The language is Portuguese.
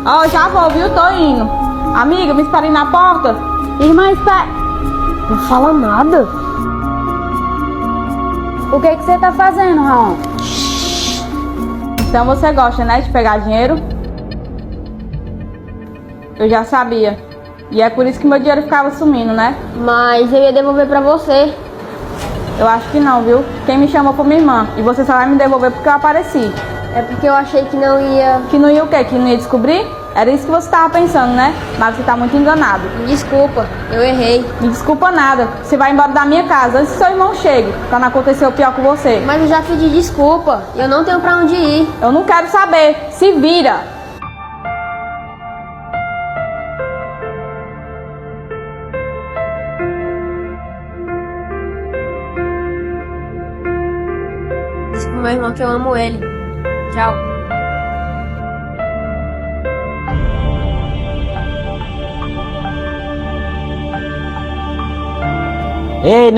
Ó, já vou, viu? Tô indo. Amiga, me espere na porta. Irmã, espera. Não fala nada. O que você tá fazendo, Raon? Então você gosta, né, de pegar dinheiro? Eu já sabia. E é por isso que meu dinheiro ficava sumindo, né? Mas eu ia devolver pra você. Eu acho que não, viu? Quem me chamou foi minha irmã. E você só vai me devolver porque eu apareci. É porque eu achei que não ia... Que não ia o quê? Que não ia descobrir? Era isso que você tava pensando, né? Mas você tá muito enganado. Me desculpa, eu errei. Me desculpa nada. Você vai embora da minha casa antes que seu irmão chegue, pra não acontecer o pior com você. Mas eu já pedi desculpa. Eu não tenho pra onde ir. Eu não quero saber. Se vira. Diz pro meu irmão que eu amo ele. Tchau. Ei,